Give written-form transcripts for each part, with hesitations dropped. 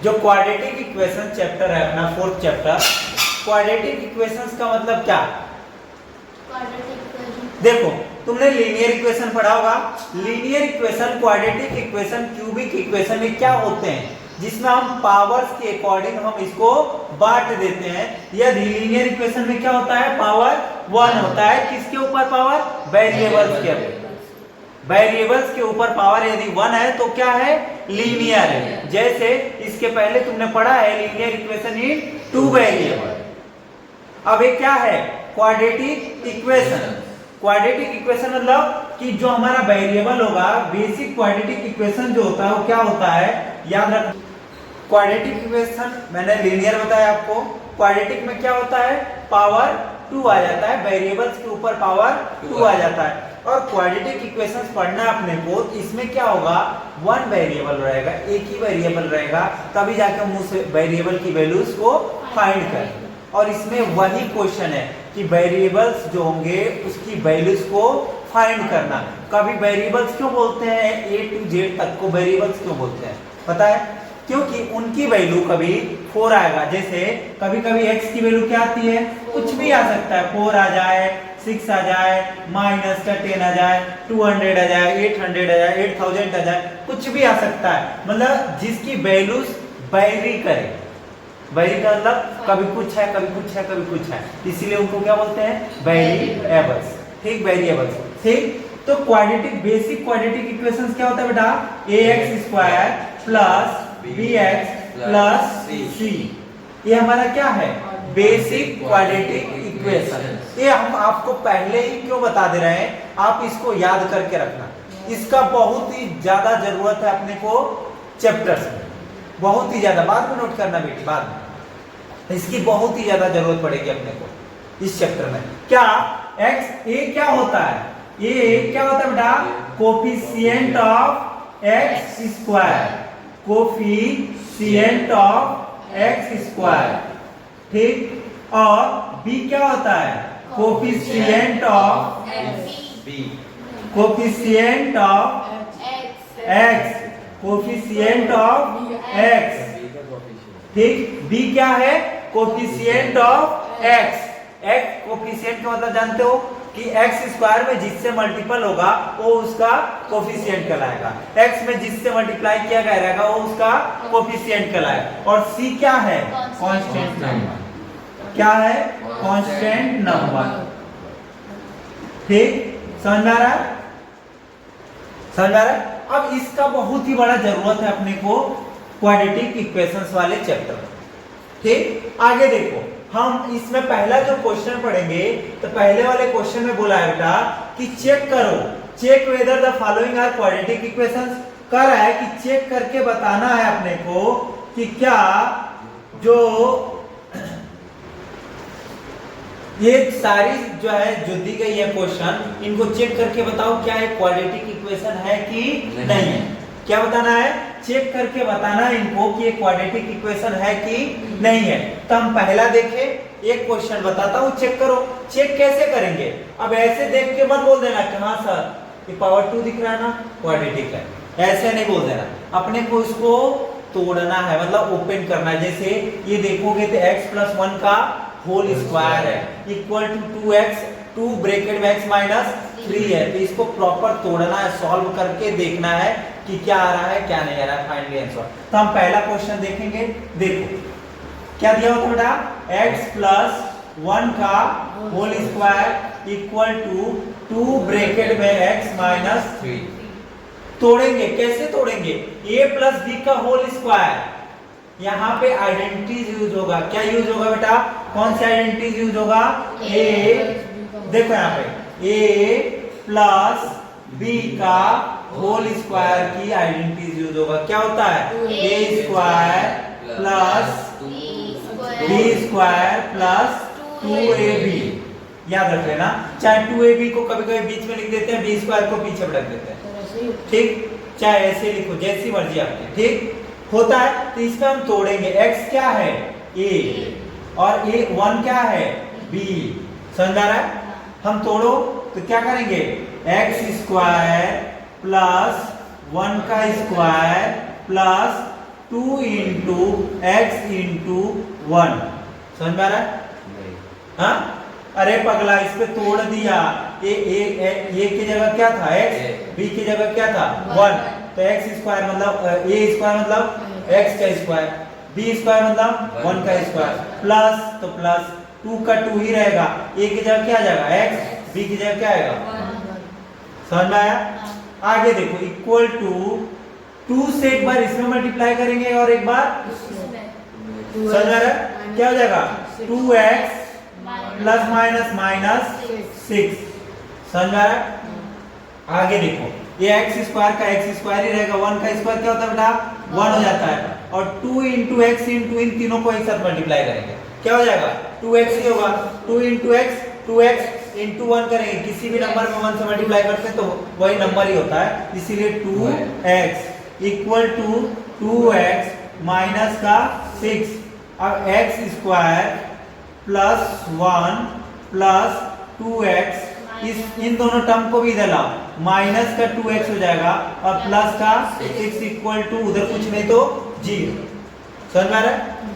जो quadratic equation chapter है अपना 4th चैप्टर, क्वाड्रेटिक इक्वेशंस का मतलब क्या? देखो तुमने लीनियर इक्वेशन पढ़ा होगा। Linear equation, quadratic equation, cubic equation में क्या होते हैं जिसमें हम पावर्स के अकॉर्डिंग हम इसको बांट देते हैं। यदि लीनियर इक्वेशन में क्या होता है, पावर 1 होता है, किसके ऊपर पावर? वेरिएबल्स के ऊपर। वेरिएबल्स के ऊपर पावर यदि 1 है तो क्या है, लीनियर है। जैसे इसके पहले तुमने पढ़ा है लीनियर इक्वेशन इन 2 वेरिएबल। अब ये क्या है, क्वाड्रेटिक इक्वेशन। क्वाड्रेटिक इक्वेशन मतलब कि जो हमारा वेरिएबल होगा, बेसिक क्वाड्रेटिक इक्वेशन जो होता है वो क्या होता है, याद रख। क्वाड्रेटिक इक्वेशन मैंने लीनियर बताया आपको। क्वाड्रेटिक में क्या होता है, पावर 2 आ जाता है, वेरिएबल्स के ऊपर पावर 2 आ जाता है। और क्वाड्रेटिक इक्वेशंस पढ़ना अपने को, इसमें क्या होगा, 1 वेरिएबल रहेगा, एक ही वेरिएबल रहेगा, तभी जाके हम उस वेरिएबल की वैल्यूज को फाइंड करें। और इसमें वही क्वेश्चन है कि वेरिएबल्स जो होंगे उसकी वैल्यूज को फाइंड करना। कभी वेरिएबल्स क्यों बोलते हैं, A to Z तक को वेरिएबल्स क्यों बोलते हैं पता है? क्योंकि उनकी वैल्यू कभी 4 आएगा। जैसे कभी कभी x की वैल्यू क्या आती है, कुछ भी आ सकता है, 4 आ जाए, 6 आ जाए, माइनस का 10 आ जाए, 200 आ जाए, 800 आ जाए, 8000 आ जाए, कुछ भी आ सकता है। मतलब जिसकी वैल्यूज वैरी करे, वैरी का मतलब कभी कुछ है, कभी कुछ है, कभी कुछ है, इसीलिए उनको क्या बोलते हैं, वेरिएबल्स। ठीक, वेरिएबल्स। ठीक, तो क्वाड्रेटिक, बेसिक क्वाड्रेटिक इक्वेशंस क्या होता है बेटा, ax square plus bx plus c। ये हमारा क्या है, बेसिक क्वाड्रेटिक इक्वेशन। ये हम आपको पहले ही क्यों बता दे रहे हैं, आप इसको याद करके रखना। इसका बहुत ही ज्यादा जरूरत है अपने को चैप्टर्स में, बहुत ही ज्यादा। बाद में नोट करना बेटी, बाद में इसकी बहुत ही ज्यादा जरूरत पड़ेगी अपने को इस चैप्टर में। क्या x, a क्या होता है, a क्या होता है बेटा, coefficient of x square, coefficient of x square. ठीक, और b क्या होता है, coefficient of b, coefficient of x, coefficient of x। ठीक, b क्या है, coefficient of x। x coefficient का मतलब जानते हो कि x स्क्वायर में जिससे मल्टीपल होगा वो उसका कोफिशिएंट कहलाएगा, x में जिससे मल्टीप्लाई किया गया रहेगा वो उसका कोफिशिएंट कहलाएगा। और c क्या है, कांस्टेंट नंबर। क्या है, कांस्टेंट नंबर। ठीक, समझ में आ रहा है, समझ आ रहा है? अब इसका बहुत ही बड़ा जरूरत है अपने को क्वाड्रेटिक इक्वेशंस वाले चैप्टर में। ठीक, आगे देखो, हम इसमें पहला जो क्वेश्चन पढ़ेंगे तो पहले वाले क्वेश्चन में बोला है बेटा कि चेक करो, check whether the following are quadratic equations. कह रहा है कि चेक करके बताना है अपने को कि क्या जो ये सारी जो है जो दी गई है क्वेश्चन, इनको चेक करके बताओ क्या ये क्वाड्रेटिक इक्वेशन है कि नहीं है। क्या बताना है, चेक करके बताना है इनको कि ये क्वाड्रेटिक इक्वेशन है कि नहीं है। तो हम पहला देखें, एक क्वेश्चन बताता हूं, चेक करो। चेक कैसे करेंगे, अब ऐसे देख के मत बोल देना कि हाँ सर ये पावर 2 दिख रहा है ना, क्वाड्रेटिक है, ऐसे नहीं बोल देना। अपने को इसको तोड़ना है, मतलब ओपन करना है। जैसे ये देखोगे तो x प्लस 1 का होल स्क्वायर है इक्वल टू 2x, 2 ब्रैकेट में x माइनस 3 है। तो इसको प्रॉपर तोड़ना है, सॉल्व करके देखना है कि क्या आ रहा है क्या नहीं आ रहा है, फाइनली आंसर। तो हम पहला क्वेश्चन देखेंगे। देखो क्या दिया होता बेटा, x प्लस 1 का whole square equal to 2 bracket में x माइनस 3। तोड़ेंगे, कैसे तोड़ेंगे, a प्लस b का होल स्क्वायर। यहाँ पे आइडेंटिटीज यूज होगा, क्या यूज होगा बेटा, कौन सी आइडेंटिटीज यूज होगा, a, देखो यहाँ पे a प्लस b का होल स्क्वायर की आइडेंटिटीज यूज होगा। क्या होता है, a square plus b square plus 2ab। याद रख लेना, चाहे 2ab को कभी कभी बीच में लिख देते हैं, b स्क्वायर को पीछे रख देते हैं। ठीक, चाहे ऐसे लिखो, जैसी मर्जी आपकी। ठीक होता है, तो इसमें हम तोड़ेंगे। x क्या है, a, और a 1 क्या है, b। समझ आ रहा है, हम तोड़ो तो क्या करेंगे, x स्क्वायर प्लस 1 का square plus 2 into x into 1। समझ में आ रहा है? हाँ, अरे पगला इस पे तोड़ दिया। ए की जगह क्या था x, b की जगह क्या था 1, तो x स्क्वायर मतलब a स्क्वायर मतलब x का स्क्वायर, b स्क्वायर मतलब 1 का स्क्वायर, प्लस तो प्लस 2 का 2 ही रहेगा, a की जगह क्या आ जाएगा x, b की जगह क्या आएगा 1। समझ में आया? आगे देखो इक्वल टू 2 से एक बार इसमें मल्टीप्लाई करेंगे और एक बार समझ में आ रहा है? क्या हो जाएगा 2x प्लस माइनस माइनस 6। समझ में आ रहा है? आगे देखो ये एक्स स्क्वायर का एक्स स्क्वायर ही रहेगा, 1 का स्क्वायर क्या होता है बेटा 1 हो जाता है, और 2 इंटू एक्स इंटू इन तीनों को एक साथ मल्टीप्लाई करेंगे क्या हो जाएगा 2x ही होगा, 2 इंटू एक्स 2x इंटू 1 करेंगे, किसी भी नंबर में 1 से मल्टीप्लाई करते हैं तो वही नंबर ही होता है, इसीलिए 2x equal to 2x minus का 6। अब x square plus 1 plus 2x, इन दोनों टर्म को भी इधर लाओ, माइनस का 2x हो जाएगा और प्लस का 6 इक्वल टू उधर कुछ नहीं तो 0। समझ में आ रहा है?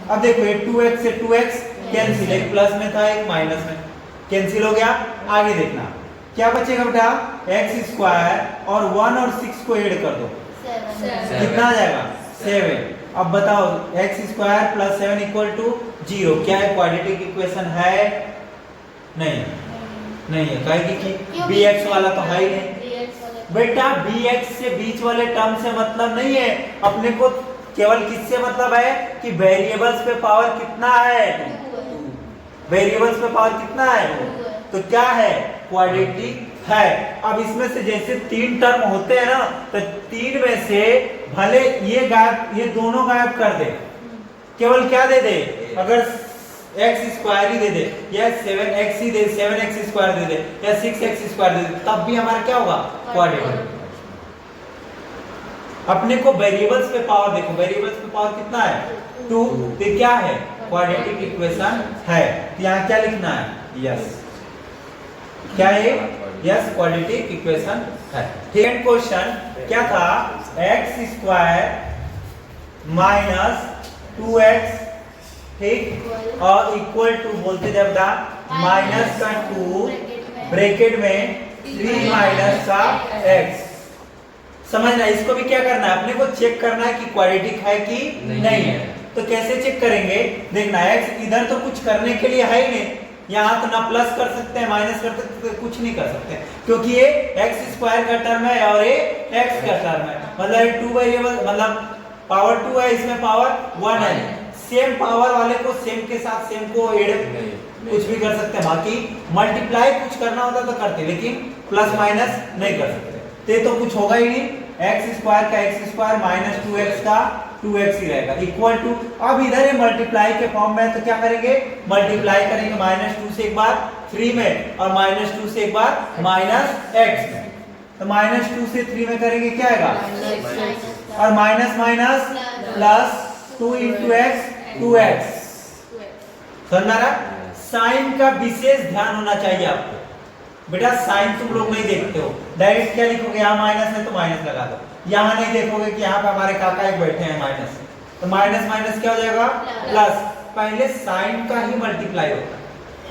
अब देखो ये 2x से 2x कैंसिल, एक प्लस में था एक माइनस में, कैंसिल हो गया। आगे देखना क्या बचेगा बेटा x स्क्वायर और 1 और 6 को ऐड कर दो, कितना आ जाएगा 7। अब बताओ x square plus 7 equal to 0, क्या है क्वाड्रेटिक इक्वेशन है? नहीं है, कहेगी कि bx वाला तो है ही नहीं बेटा, bx से बीच वाले टर्म से मतलब नहीं है, अपने को केवल किससे मतलब है कि वेरिएबल्स पे पावर कितना है, वेरिएबल्स पे पावर कितना है, तो क्या है क्वाड्रेटिक है। अब इसमें से जैसे 3 टर्म होते हैं ना, तो 3 में से भले ये गायब, ये दोनों गायब कर दे, केवल क्या दे दे, अगर x स्क्वायर ही दे दे या 7x ही दे, 7x स्क्वायर दे दे या 6x स्क्वायर दे दे, तब भी हमारा क्या होगा क्वाड्रेटिक। अपने को वेरिएबल्स पे पावर देखो, वेरिएबल्स पे पावर कितना है 2, तो क्या है क्वाड्रेटिक इक्वेशन है। तो यहाँ क्या लिखना है यस, क्या है यस क्वाड्रेटिक इक्वेशन है। सेकंड क्वेश्चन क्या था x स्क्वायर माइनस 2x, ठीक, और इक्वल टू बोलते जब दा माइनस का 2 ब्रैकेट में 3 माइनस का x। समझना, इसको भी क्या करना है अपने को चेक करना है कि क्वाड्रेटिक है कि नहीं है। तो कैसे चेक करेंगे, देखना x इधर तो कुछ करने के लिए है ही नहीं, यहाँ तो ना प्लस कर सकते हैं माइनस कर सकते हैं, कुछ नहीं कर सकते क्योंकि ये x स्क्वायर का टर्म है और ये x का टर्म है, मतलब ये 2 वेरिएबल मतलब पावर 2 है, इसमें पावर 1 है। सेम पावर वाले को सेम के साथ सेम को ऐड कुछ भी कर सकते हैं, बाकी मल्टीप्लाई कुछ करना होता तो करते, लेकिन प्लस माइनस नहीं कर सकते, तो कुछ होगा ही नहीं। x स्क्वायर का x स्क्वायर माइनस 2x का 2x ही रहेगा इक्वल टू, अब इधर ये मल्टीप्लाई के फॉर्म में, तो क्या करेंगे मल्टीप्लाई करेंगे -2 से एक बार 3 में और -2 से एक बार -x में, तो -2 से 3 में करेंगे क्या आएगा और minus minus plus 2 into x 2x। समझ रहा? साइन का विशेष ध्यान होना चाहिए आपको बेटा, साइन तुम लोग नहीं देखते हो, डायरेक्ट क्या लिखोगे, यहाँ माइनस है तो माइनस लगा दो, यहाँ नहीं देखोगे कि यहाँ पे हमारे काका एक बैठे हैं माइनस, तो माइनस माइनस क्या हो जाएगा प्लस। पहले साइन का ही मल्टीप्लाई होता है,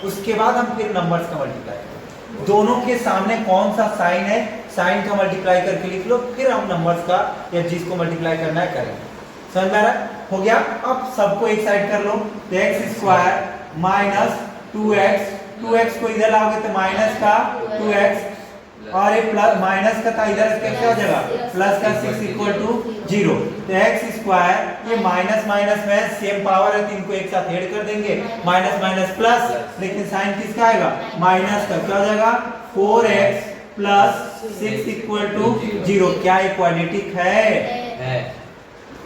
उसके बाद हम फिर नंबर्स का मल्टीप्लाई करते हैं, दोनों के सामने कौन सा साइन है साइन का मल्टीप्लाई करके लिख लो, फिर हम नंबर्स का या जिसको मल्टीप्लाई करना है करेंगे। समझ में आ रहा हो गया? अब सबको एक साइड कर लो, तो एक्स स्क्वायर माइनस 2x को इधर लाओगे तो माइनस का 2x और ये प्लस माइनस का था इधर क्या हो जाएगा प्लस का 6 इक्वल टू 0। तो एक्स स्क्वायर ये माइनस माइनस में सेम पावर है तो इनको एक साथ ऐड कर देंगे, माइनस माइनस प्लस, लेकिन साइन किसका आएगा माइनस का, क्या हो जाएगा 4x प्लस 6 इक्वल टू 0। क्या ये क्वाड्रेटिक है?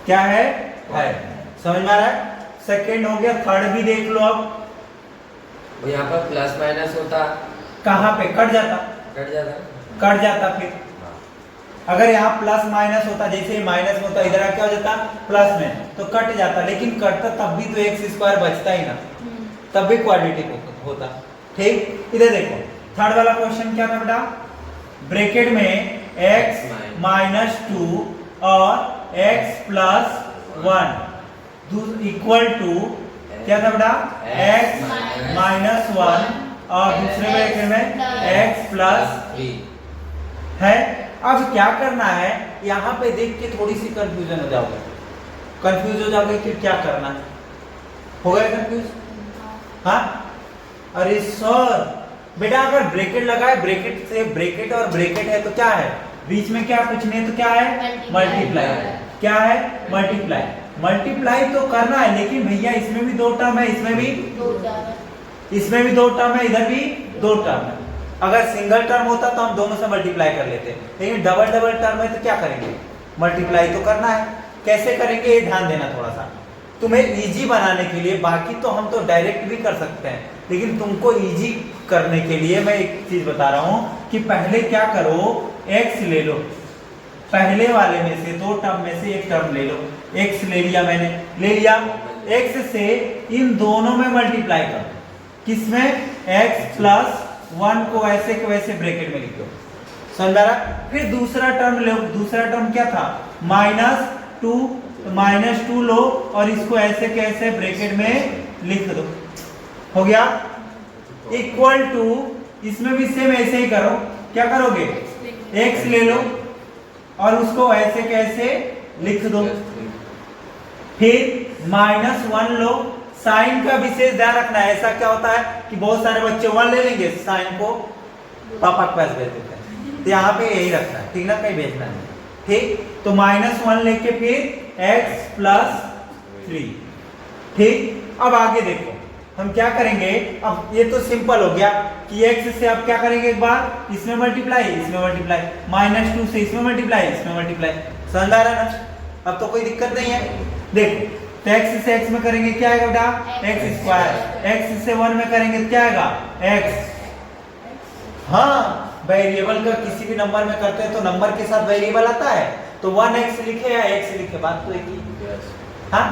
क्या है? समझ में आ रहा है? सेकेंड हो गया, थर्ड भी देख लो। अब यहाँ पर प्लस माइनस होता, कहाँ पे कट जाता फिर अगर यहाँ प्लस माइनस होता, जैसे माइनस में होता इधर क्या हो जाता प्लस में, तो कट जाता, लेकिन कटता तब भी तो एक्स स्क्वायर बचता ही ना, तब भी क्वाड्रेटिक होता। ठीक, इधर देखो थर्ड वाला क्वेश्चन क्या था बेटा, ब्रैकेट में x -2 और x प्लस 1 इक्वल टू क्या था बेटा x माइनस 1 और दूसरे ब्रैकेट में x प्लस 3 है। अब क्या करना है, यहाँ पे देख के थोड़ी सी कंफ्यूजन हो जाओगे, कंफ्यूज हो जाओगे कि क्या करना है, हो गया कंफ्यूज? हाँ अरे सर बेटा अगर ब्रैकेट लगा है, ब्रैकेट से ब्रैकेट और ब्रैकेट है तो क्या है, बीच में क्या कुछ नहीं तो क्या है मल्टीप्लाई, क्या है मल्टीप्लाई, मल्टीप्लाई तो करना है, लेकिन भैया इसमें भी दो टर्म है, इसमें भी दो टर्म है, इधर भी दो टर्म है। अगर सिंगल टर्म होता तो हम दोनों से मल्टीप्लाई कर लेते, लेकिन डबल डबल टर्म है तो क्या करेंगे, मल्टीप्लाई तो करना है। कैसे करेंगे ये ध्यान देना थोड़ा सा, तुम्हें इजी बनाने के लिए, बाकी तो हम तो डायरेक्ट भी कर सकते हैं, लेकिन तुमको इजी करने के लिए मैं एक चीज बता रहा हूं कि पहले क्या करो, x ले लो, पहले वाले में से दो टर्म में से एक टर्म ले लो, x ले लिया मैंने, ले लिया, x से इन दोनों में मल्टीप्लाई करो, किसमें x प्लस 1 को ऐसे के वैसे ब्रैकेट में लिख दो, समझ रहा। फिर दूसरा टर्म लो, दूसरा टर्म क्या था -2, तो -2 लो और इसको ऐसे के ऐसे ब्रैकेट में लिख दो, हो गया। इक्वल टू इसमें भी सेम ऐसे ही करो, क्या करोगे x ले लो और उसको ऐसे कैसे लिख दो, फिर -1 लो, साइन का विशेष ध्यान रखना है। ऐसा क्या होता है कि बहुत सारे बच्चे 1 ले लेंगे, साइन को पापा के पास भेज देते हैं, तो यहाँ पे यही रखना है, ठीक ना, कहीं भेजना नहीं, ठीक। तो -1 लेके फिर x प्लस 3, ठीक। अब आगे देखो हम क्या करेंगे, अब ये तो सिंपल हो गया कि x से अब क्या करेंगे, एक बार इसमें मल्टीप्लाई, इसमें मल्टीप्लाई, -2 से इसमें मल्टीप्लाई, इसमें मल्टीप्लाई, समझ आ रहा है ना, अब तो कोई दिक्कत नहीं है। देखो तो x से x में करेंगे क्या आएगा बेटा, x स्क्वायर, x से 1 में करेंगे क्या आएगा x, हाँ वेरिएबल का किसी भी नंबर में करते हैं तो नंबर के साथ वेरिएबल आता है, तो 1x लिखे या x लिखे, बात तो एक ही, हाँ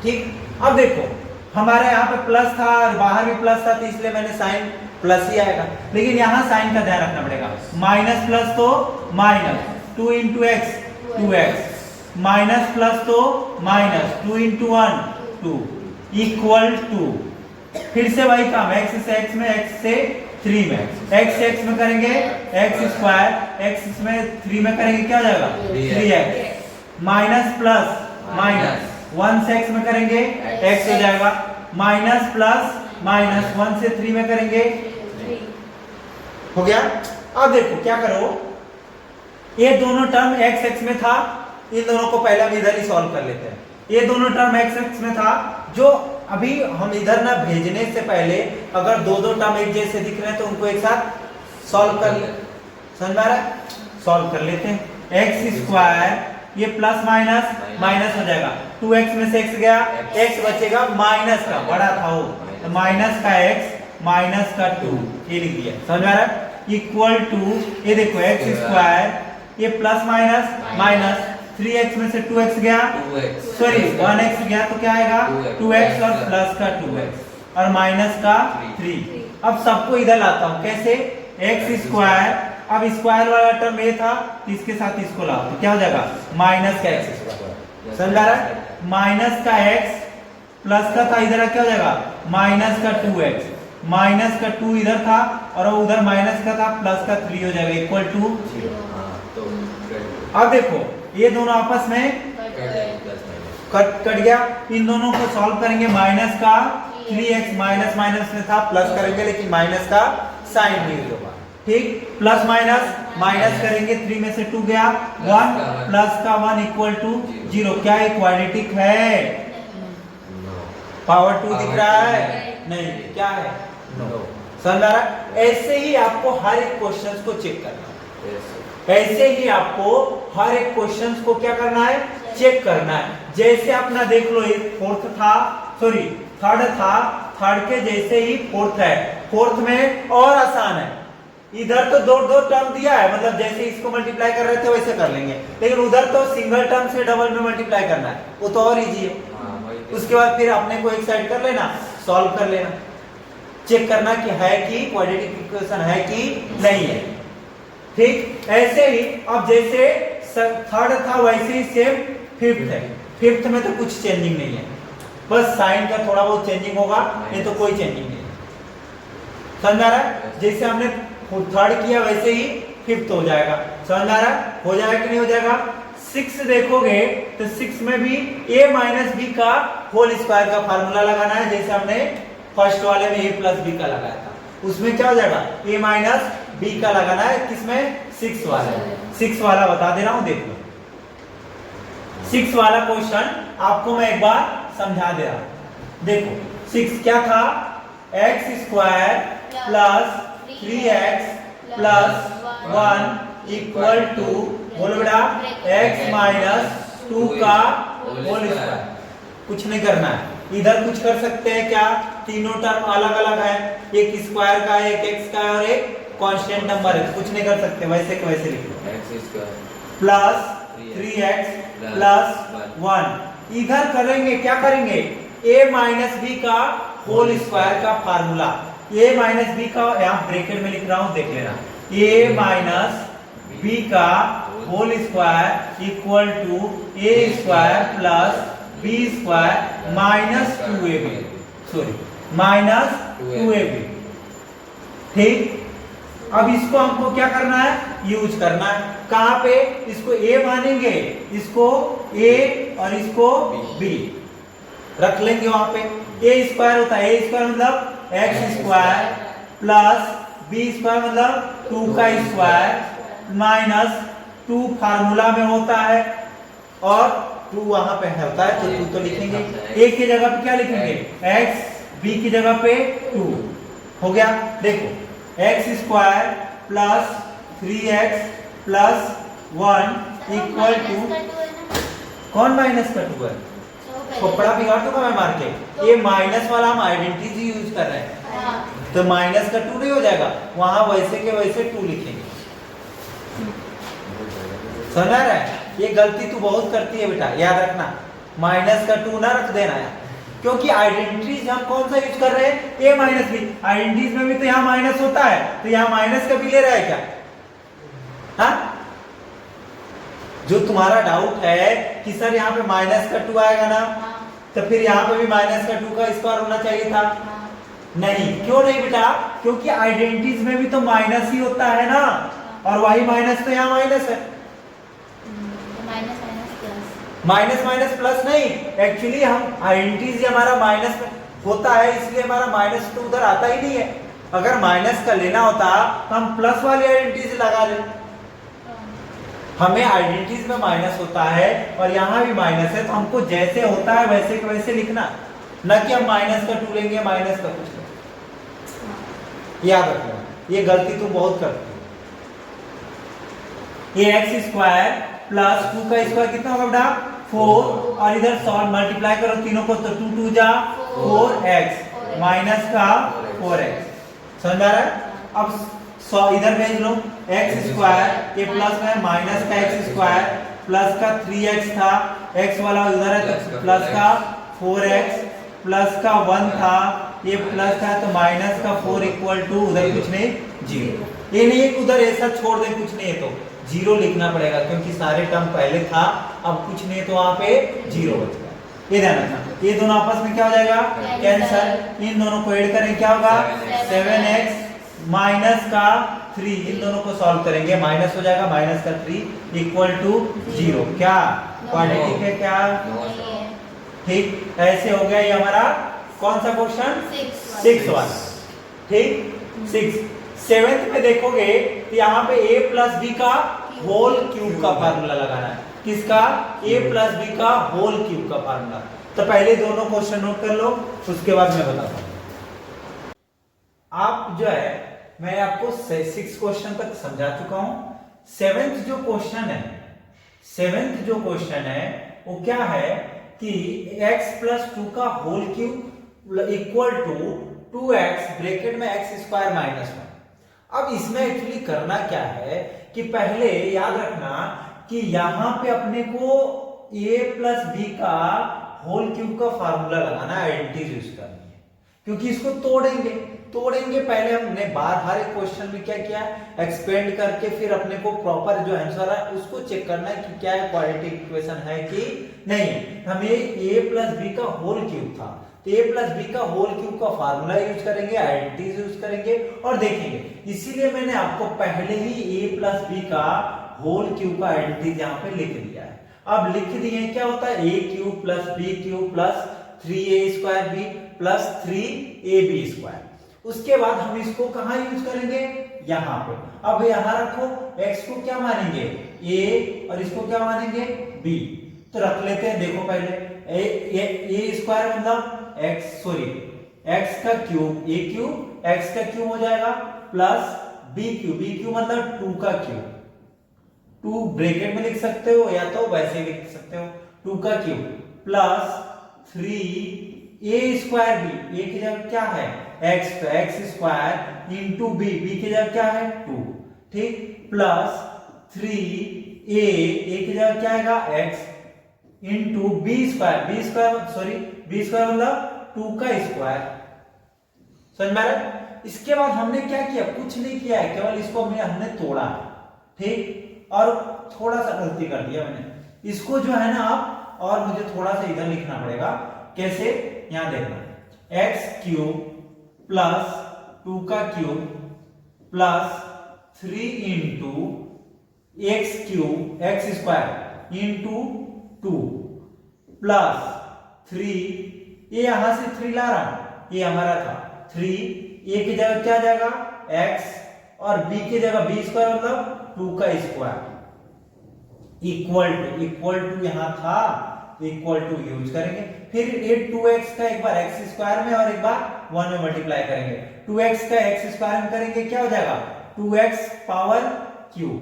ठीक। अब देखो हमारे यहाँ पे प्लस था और बाहर भी प्लस था, तो इसलिए मैंने साइन प्लस ही आएगा, लेकिन यहाँ साइन का ध्यान रखना पड़ेगा, माइनस प्लस तो minus 2 into x 2x, minus plus तो माइनस 2 इंटू 1 2 इक्वल टू, फिर से वही काम, x से x में, x से 3 में, x से x में करेंगे x स्क्वायर, x में 3 में करेंगे क्या हो जाएगा 3x, माइनस प्लस माइनस 1 से x में करेंगे x हो जाएगा, माइनस प्लस माइनस 1 से 3 में करेंगे, हो गया। अब देखो क्या करो, ये दोनों टर्म x x में था, इन दोनों को पहले हम इधर ही सॉल्व कर लेते हैं, ये दोनों टर्म x x में था, जो अभी हम इधर ना भेजने से पहले अगर दो दो टर्म एक जैसे दिख रहे हैं तो उनको एक साथ सॉल्व कर ले, समझ में आ रहा है, सॉल्व कर लेते हैं। x स्क्वायर ये प्लस माइनस माइनस हो जाएगा, 2x में से x गया, x बचेगा माइनस का, बड़ा था वो, तो माइनस का x माइनस का 2, ये लिख दिया, समझ में आ रहा है, इक्वल टू, ये देखो x स्क्वायर ये प्लस माइनस माइनस, 3x में से 2x गया, सॉरी 1x गया, तो क्या आएगा 2x और प्लस का 2x और माइनस का 3। अब सबको इधर लाता हूं, कैसे, x स्क्वायर, अब स्क्वायर वाला टर्म ये था, इसके साथ इसको लाओ, तो क्या हो जाएगा माइनस का x स्क्वायर, समझ आ रहा है, माइनस का x प्लस का था, इधर क्या हो जाएगा माइनस का 2x, माइनस का 2 इधर था और उधर माइनस का था, प्लस का 3 हो जाएगा, इक्वल टू 0। अब देखो ये दोनों आपस में कट गया, इन दोनों को सॉल्व करेंगे, माइनस का 3x माइनस माइनस में था, प्लस करेंगे लेकिन माइनस का साइन नहीं होगा, ठीक, प्लस माइनस माइनस करेंगे, 3 में से 2 गया 1, प्लस का 1 इक्वल टू 0, क्या ये क्वाड्रेटिक है, पावर 2 दिख रहा है, नहीं क्या है, नो, समझ आ रहा है। ऐसे ही आपको हर एक क्वेश्चन को चेक करना है, ऐसे ही आपको हर एक क्वेश्चन को क्या करना है, चेक करना है। जैसे अपना देख लो, ये फोर्थ था, सॉरी थर्ड था, थर्ड के जैसे ही फोर्थ है, फोर्थ में और आसान है, इधर तो दो दो टर्म दिया है, मतलब जैसे इसको मल्टीप्लाई कर रहे थे वैसे कर लेंगे, लेकिन उधर तो सिंगल टर्म से डबल में मल्टीप्लाई करना है, वो तो और इजी है। उसके बाद फिर अपने को एक साइड कर लेना, सॉल्व कर लेना, चेक करना कि है कि क्वाड्रेटिक इक्वेशन है कि नहीं है, ठीक। ऐसे ही अब जैसे थर्ड था वैसे ही सेम फिफ्थ है, फिफ्थ में तो कुछ चेंजिंग नहीं है, बस साइन का थोड़ा बहुत चेंजिंग होगा, नहीं तो कोई चेंजिंग नहीं है। समझ आ रहा है? जैसे हमने थर्ड किया वैसे ही फिफ्थ हो जाएगा। समझ आ रहा है? हो जाएगा कि नहीं हो जाएगा? 6 देखोगे तो 6 में भी a माइनस बी का होल स्क्वायर का फार्मूला लगाना है, जैसे हमने फर्स्ट वाले में a प्लस बी का लगाया था। उसमें क्या हो जाएगा? a माइनस बी का लगाना है, किसमें? 6 वाले। 6 वाला बता दे रहा हूं, देखो 6 वाला क्वेश्चन आपको मैं एक बार समझा दे रहा हूं। देखो 6 क्या था? X square plus 3x plus 1 equal to, बोलो बेटा, x माइनस 2 का होल स्क्वायर। कुछ नहीं करना है, इधर कुछ कर सकते हैं क्या? तीनों टर्म अलग अलग है, एक स्क्वायर का है, एक x का है और एक कांस्टेंट नंबर है, कुछ नहीं कर सकते, वैसे के वैसे लिख लो। x square plus 3x plus 1 इधर करेंगे, क्या करेंगे? a माइनस बी का होल स्क्वायर का फार्मूला, a माइनस बी का, यहाँ ब्रैकेट में लिख रहा हूं, देख लेना, a माइनस बी का whole square equal to a square plus b square minus 2ab, sorry minus 2ab। ठीक, अब इसको हमको क्या करना है? यूज करना है। कहां पे? इसको a मानेंगे, इसको a और इसको b रख लेंगे वहां पे। a स्क्वायर होता है, a स्क्वायर मतलब x square plus b square मतलब 2 का स्क्वायर माइनस 2 फार्मूला में होता है और 2 वहां पे होता है, तो 2 तो लिखेंगे। a की जगह पे क्या लिखेंगे? x, b की जगह पे 2 हो गया। देखो x square plus 3x plus 1 equal to, कौन माइनस का 2 है? कपड़ा बिगाड़ दूंगा मैं मार के। ये माइनस वाला हम आइडेंटिटी यूज कर रहे हैं, तो माइनस का 2 नहीं हो जाएगा, वहां वैसे के वैसे 2 लिखेंगे। समझ आ रहा है? ये गलती तू बहुत करती है बेटा, याद रखना, माइनस का 2 ना रख देना है, क्योंकि आइडेंटिटीज हम कौन सा यूज कर रहे हैं? a minus B. आइडेंटिटीज में भी तो यहाँ माइनस होता है, तो यहाँ माइनस का भी ले रहा है क्या? हाँ, जो तुम्हारा डाउट है कि सर यहाँ पे माइनस का 2 आएगा ना, तो फिर यहाँ पे भी माइनस का 2 का स्क्वायर होना चाहिए था। नहीं, क्यों नहीं बेटा? क्योंकि आइडेंटिटीज में भी तो माइनस ही होता है ना, और वही माइनस तो यहाँ माइनस है। माइनस माइनस प्लस नहीं, एक्चुअली हम आइडेंटिटीज हमारा माइनस होता है, इसलिए हमारा माइनस तो उधर आता ही नहीं है। अगर माइनस का लेना होता तो हम प्लस वाली आइडेंटिटीज लगा ले। हमें आइडेंटिटीज में माइनस होता है और यहाँ भी माइनस है, तो हमको जैसे होता है वैसे के वैसे लिखना, न कि हम माइनस का 2 लेंगे, माइनस का कुछ नहीं। याद रखना, ये गलती तुम बहुत करते हो। ये एक्स स्क्वायर प्लस 2 का स्क्वायर कितना होगा बेटा? 4, और इधर सॉल्व मल्टीप्लाई करो तीनों को, तो 2 2 जा 4x माइनस का 4x। समझ आ रहा है? अब इधर भेज लो, एक्स स्क्वायर ये प्लस में माइनस का एक्स स्क्वायर प्लस का 3x था, x वाला उधर है तो प्लस का 4x प्लस का 1 था, ये प्लस था तो माइनस का 4 इक्वल टू, उधर कुछ नहीं 0। ये नहीं उधर ऐसा छोड़ दे कुछ नहीं है तो 0 लिखना पड़ेगा, क्योंकि सारे टर्म पहले था, अब कुछ नहीं तो वहां पे 0 बच गया। ये ध्यान रखना, ये दोनों आपस में क्या हो जाएगा? कैंसिल। इन दोनों को ऐड करें क्या होगा? 7x माइनस का 3, इन दोनों को सॉल्व करेंगे, माइनस हो जाएगा, माइनस का 3 इक्वल टू 0। क्या क्वाड्रेटिक है क्या? ठीक, ऐसे हो गया ये हमारा कौन सा क्वेश्चन? 6 वाला। ठीक, 6। 7th में देखोगे तो यहाँ पे a प्लस बी का होल क्यूब का फार्मूला लगाना है। किसका? a प्लस बी का होल क्यूब का फार्मूला। तो पहले दोनों क्वेश्चन नोट कर लो, उसके बाद मैं बताता हूँ। आप जो है, मैं आपको 6 क्वेश्चन तक समझा चुका हूं। 7th जो क्वेश्चन है वो क्या है कि x प्लस 2 का whole cube equal to 2x bracket में x स्क्वायर माइनस 1। अब इसमें एक्चुअली करना क्या है कि पहले याद रखना कि यहां पे अपने को a प्लस बी का होल क्यूब का फार्मूला लगाना है, आइडेंटिटी यूज करनी है, क्योंकि इसको तोड़ेंगे तोड़ेंगे। पहले हमने बाहर हर एक क्वेश्चन में क्या किया, एक्सपेंड करके फिर अपने को प्रॉपर जो आंसर है उसको चेक करना है कि क्या है क्वाड्रेटिक इक्वेशन है कि नहीं। हमें a प्लस बी का होल क्यूब था, तो a प्लस बी का होल क्यूब का फार्मूला यूज करेंगे, आइडेंटिटीज यूज करेंगे और देखेंगे। इसीलिए मैंने आपको पहले ही a प्लस बी का होल क्यूब का आइडेंटिटीज यहाँ पे लिख दिया है। अब लिख दिए क्या होता है, a cube plus b cube plus 3a square b plus 3ab square. उसके बाद हम इसको कहां यूज करेंगे, यहां पे। अब यहां रखो, x को क्या मानेंगे a और इसको क्या मानेंगे b, तो रख लेते हैं। देखो पहले a स्क्वायर मतलब x का क्यूब a क्यूब x का क्यूब हो जाएगा प्लस b क्यूब मतलब 2 का क्यूब, 2 ब्रैकेट में लिख सकते हो या तो वैसे लिख सकते हो, 2 का cube plus 3a square b, a की जगह क्या है x, तो x स्क्वायर इंटू b की जगह क्या है 2, ठीक, प्लस 3a की जगह क्या आएगा x इंटू b स्क्वायर मतलब 2 का स्क्वायर। समझ में आ रहा है? इसके बाद हमने क्या किया, कुछ नहीं किया है, केवल इसको हमने तोड़ा, ठीक, और थोड़ा सा गलती कर दिया मैंने, इसको जो है ना आप और मुझे थोड़ा सा इधर लिखना पड़ेगा। कैसे, यहां देखना, x क्यूब प्लस 2 का cube plus 3 into x cube x square into 2 plus 3, ये यहां से 3 ला रहा हूं, ये हमारा था 3, a की जगह क्या जाएगा x और b की जगह b स्क्वायर मतलब 2 का स्क्वायर इक्वल टू यहां था, इक्वल टू यूज करेंगे। फिर ये 2x का एक बार x स्क्वायर में और एक बार 1 में मल्टीप्लाई करेंगे। 2x का x स्क्वायर में करेंगे क्या हो जाएगा 2x पावर क्यूब,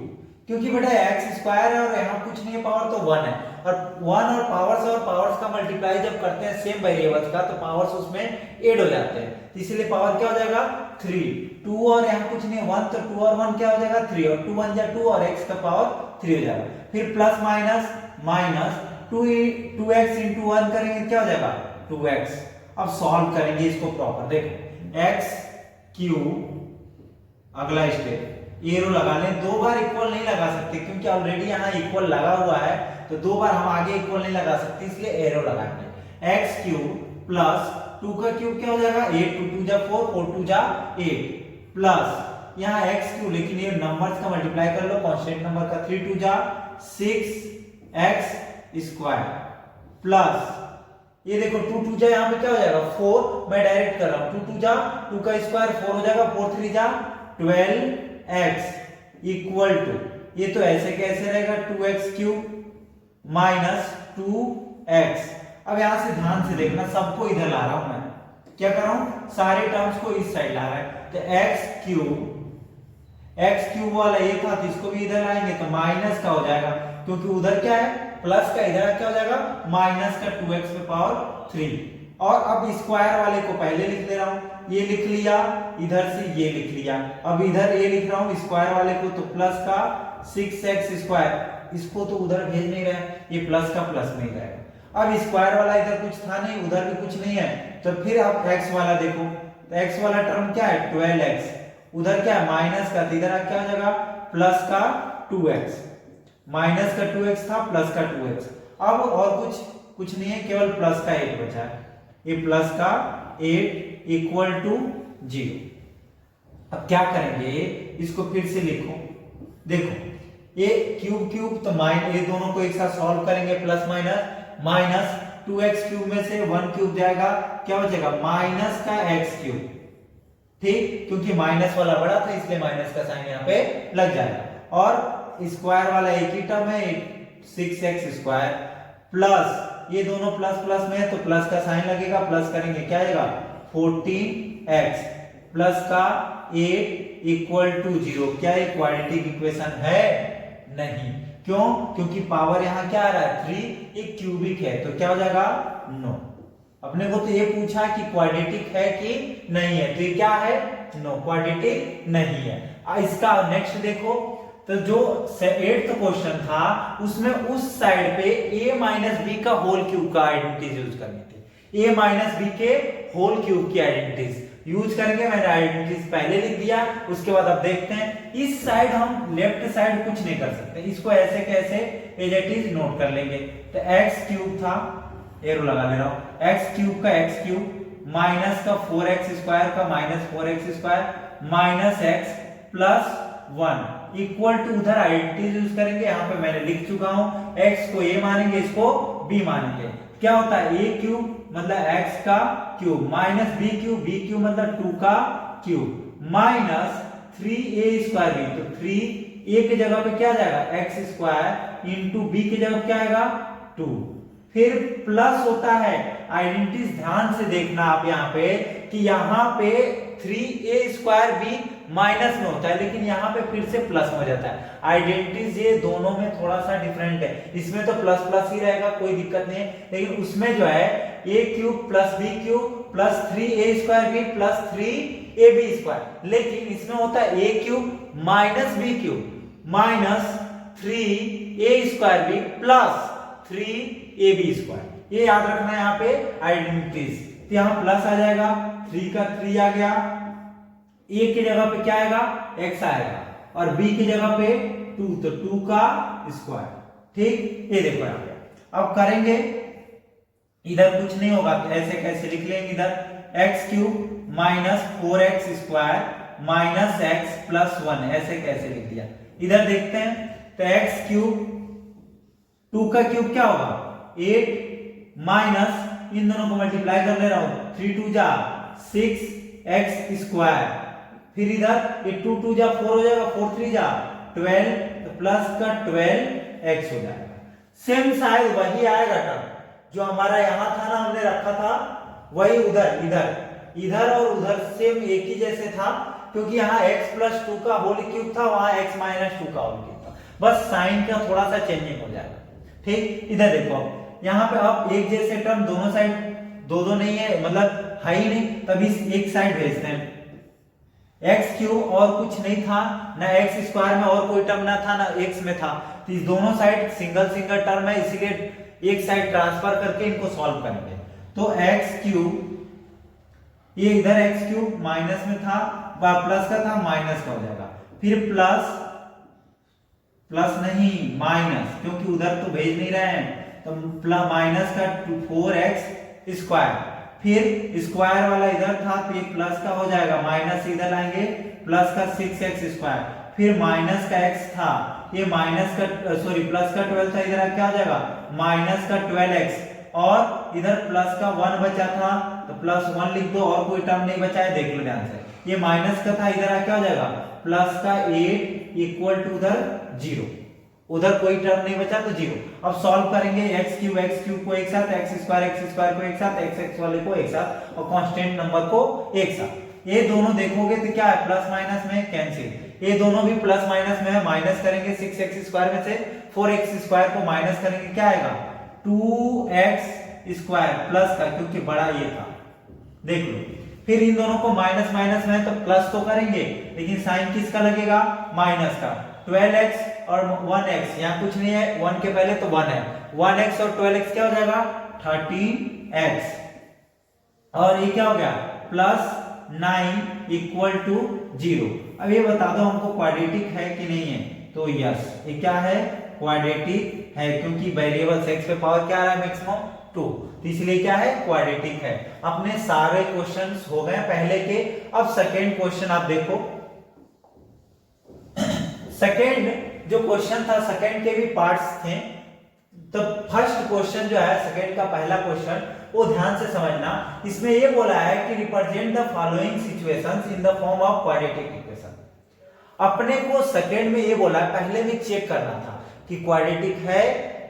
क्योंकि बेटा x स्क्वायर है और यहाँ कुछ नहीं है, पावर तो 1 है, और 1 और पावर्स का मल्टीप्लाई जब करते हैं सेम वेरिएबल्स का तो पावर्स उसमें ऐड हो जाते हैं, इसलिए पावर क्या हो जाएगा 3, 2 और यहाँ कुछ नहीं 1, तो 2 और 1 क्या हो जाएगा 3, और 2 1 जा 2 और x का पावर 3 हो जाएगा। फिर प्लस माइनस 2x इंटू 1 करेंगे क्या हो जाएगा 2x। अब सॉल्व करेंगे इसको प्रॉपर, देखो x क्यूब, अगला स्टेप एरो लगा लें, 2 बार इक्वल नहीं लगा सकते क्योंकि ऑलरेडी यहाँ इक्वल लगा हुआ है, तो 2 बार हम आगे इक्वल नहीं लगा सकते, इसलिए एरो लगाएंगे। x क्यूब प्लस 2 का क्यूब क्या हो जाएगा 8, 2 2 जा 4, 4 2 जा 8 प्लस यहाँ x क्यूब, लेकिन ये नंबर्स का मल्टीप्लाई कर लो कांस्टेंट नंबर का, 3 2 जा 6x स्क्वायर प्लस ये देखो 2 2 जा यहाँ पे क्या हो जाएगा 4, मैं डायरेक्ट कर रहा हूं 2 2 जा 2 का स्क्वायर 4 हो जाएगा, 4 3 जा 12x इक्वल टू, ये तो ऐसे कैसे रहेगा 2x क्यूब माइनस 2x। अब यहां से ध्यान से देखना, सबको इधर ला रहा हूं मैं, क्या कर रहा हूं सारे टर्म्स को इस साइड ला रहा है, तो x क्यूब वाला ये था तो इसको भी इधर लाएंगे तो माइनस का हो जाएगा, क्योंकि उधर क्या है प्लस का, इधर क्या हो जाएगा माइनस का 2x पे पावर 3। और अब स्क्वायर वाले को पहले लिख ले रहा हूं, ये लिख लिया, इधर से ये लिख लिया, अब इधर ये लिख रहा हूं स्क्वायर वाले को, तो प्लस का 6x स्क्वायर, इसको तो उधर भेज नहीं रहे, ये प्लस का प्लस में ही रहेगा। अब स्क्वायर वाला इधर कुछ था नहीं, उधर भी कुछ नहीं है, तो फिर आप x वाला देखो, तो x वाला टर्म क्या है 12x, उधर क्या है माइनस का, तो इधर क्या हो जाएगा प्लस का 2x, माइनस का 2x था प्लस का 2x। अब और कुछ नहीं है, केवल प्लस का 8 बचा है, ये प्लस का 8 इक्वल टू 0। अब क्या करेंगे, इसको फिर से लिखो, देखो ये क्यूब तो माइनस, ये दोनों को एक साथ सॉल्व करेंगे, प्लस माइनस 2x क्यूब में से 1 क्यूब जाएगा, क्या हो जाएगा माइनस का x क्यूब, ठीक, क्योंकि माइनस वाला बड़ा था इसलिए माइनस का साइन यहाँ पे लग जाएगा, और स्क्वायर वाला एक ही टर्म है 6x स्क्वायर प्लस ये दोनों प्लस प्लस में है तो प्लस का साइन लगेगा, प्लस करेंगे क्या आएगा 14x प्लस का 8 इक्वल टू 0। क्या ये क्वाड्रेटिक इक्वेशन है? नहीं। क्यों? क्योंकि पावर यहाँ क्या आ रहा है 3, ये क्यूबिक है, तो क्या हो जाएगा नो। अपने को तो ये पूछा कि क्वाड्रेटिक है कि नहीं है, तो ये क्या है नो, क्वाड्रेटिक नहीं है। इसका नेक्स्ट देखो, तो जो 8th क्वेश्चन था उसमें उस साइड पे a माइनस बी का होल क्यूब का आइडेंटिटीज यूज करनी थी, a माइनस बी के होल क्यूब की आइडेंटिटीज। यूज करके मैंने आइडेंटिटीज पहले लिख दिया। उसके बाद अब देखते हैं इस साइड हम लेफ्ट साइड कुछ नहीं कर सकते, इसको ऐसे कैसे एज इट इज नोट कर लेंगे। तो एक्स क्यूब था, एरो लगा ले रहा हूं, एक्स क्यूब का एक्स क्यूब माइनस का 4x स्क्वायर का minus 4x square minus x plus 1 equal to, उधर आइडेंटिटीज यूज करेंगे, यहाँ पे मैंने लिख चुका हूं, x को a मानेंगे, इसको b मानेंगे। क्या होता है a क्यूब मतलब x का क्यूब माइनस b क्यूब मतलब 2 का cube minus 3a square b, तो 3a की जगह पे क्या जाएगा x स्क्वायर इंटू b की जगह क्या आएगा 2, फिर प्लस होता है, आइडेंटिटीज ध्यान से देखना आप यहाँ पे कि यहाँ पे 3a स्क्वायर b माइनस में होता है, लेकिन यहाँ पे फिर से प्लस में हो जाता है। आइडेंटिटीज ये दोनों में थोड़ा सा डिफरेंट है, इसमें तो प्लस प्लस ही रहेगा, कोई दिक्कत नहीं है, लेकिन उसमें जो है a cube plus b cube plus 3a square b plus 3ab square, लेकिन इसमें होता है a cube minus b cube minus 3a square b plus 3ab square. ये याद रखना है यहाँ पे आइडेंटिटीज, तो यहाँ प्लस आ जाएगा, 3 का 3 आ गया, a की जगह पे क्या आएगा x आएगा और b की जगह पे 2, तो 2 का स्क्वायर। ठीक, ये देखो यहाँ पे अब करेंगे, इधर कुछ नहीं होगा तो ऐसे कैसे लिख लेंगे, इधर x cube minus 4x square minus x plus 1 ऐसे कैसे लिख दिया। इधर देखते हैं तो x क्यूब 2 का क्यूब क्या होगा 8 माइनस इन दोनों को मल्टीप्लाई कर ले रहा हूं, 3 2 जा 6x स्क्वायर, फिर इधर ये 2 2 जा 4 हो जाएगा, 4 3 जा 12, तो प्लस का 12x हो जाएगा। सेम शायद वही आएगा टर्म जो हमारा यहाँ था ना, हमने रखा था वही उधर, इधर और उधर सेम एक ही जैसे था, क्योंकि यहाँ x प्लस 2 का होल क्यूब था, वहां x माइनस 2 का होल क्यूब था, बस साइन का थोड़ा सा चेंजिंग हो जाएगा। ठीक, इधर देखो यहाँ पे अब एक जैसे टर्म दोनों साइड दो नहीं है, मतलब है ही नहीं, तभी एक साइड भेजते हैं। एक्स क्यूब और कुछ नहीं था ना, एक्स स्क्वायर में और कोई टर्म ना था ना एक्स में था, तो इस दोनों साइड सिंगल सिंगल टर्म है, इसीलिए एक साइड ट्रांसफर करके इनको सॉल्व करेंगे। तो एक्स क्यूब, ये इधर एक्स क्यूब माइनस में था, प्लस का था माइनस का हो जाएगा, फिर प्लस प्लस नहीं माइनस, क्योंकि उधर तो भेज नहीं रहे हैं, तो माइनस का 4x स्क्वायर, फिर स्क्वायर वाला इधर था तो ये प्लस का हो जाएगा, माइनस इधर लाएंगे प्लस का 6x स्क्वायर, फिर माइनस का x था, ये माइनस का सॉरी प्लस का 12 था, इधर क्या हो जाएगा माइनस का 12x, और इधर प्लस का 1 बचा था तो प्लस 1 लिख दो, और कोई टर्म नहीं बचा है, देख लो ध्यान से, ये माइनस का था, इधर क्या हो जाएगा प्लस का 8 इक्वल टू उधर 0, उधर कोई टर्म नहीं बचा तो 0। अब सॉल्व करेंगे, x क्यूब को एक साथ, x स्क्वायर को एक साथ, x वाले को एक साथ, और कांस्टेंट नंबर को एक साथ। ये दोनों देखोगे तो क्या है, प्लस माइनस में कैंसिल, ये दोनों भी प्लस माइनस में है, माइनस करेंगे 6x स्क्वायर में से 4x स्क्वायर को माइनस करेंगे, क्या आएगा 2x स्क्वायर प्लस का, क्योंकि बड़ा ये था, देख लो। फिर इन दोनों को माइनस माइनस में है तो प्लस तो करेंगे, लेकिन साइन किसका लगेगा माइनस का, 12x और 1x, यहाँ कुछ नहीं है, 1 के पहले तो 1 है, 1x और 12x क्या हो जाएगा 13x, और ये क्या हो गया प्लस 9 इक्वल टू 0। अब ये बता दो हमको क्वाड्रेटिक है कि नहीं है, तो यस ये क्या है क्वाड्रेटिक है, क्योंकि वेरिएबल x पे पावर क्या आ रहा है मैक्सिमम 2, तो इसलिए क्या है क्वाड्रेटिक है। अपने सारे क्वेश्चंस हो गए पहले के। अब सेकेंड क्वेश्चन आप देखो, सेकेंड जो क्वेश्चन था, सेकेंड के भी पार्ट्स थे, तो फर्स्ट क्वेश्चन जो है सेकेंड का पहला क्वेश्चन वो ध्यान से समझना। इसमें ये बोला है कि represent the following situations in the form of quadratic equation. अपने को सेकेंड में ये बोला, पहले में चेक करना था कि क्वाड्रेटिक है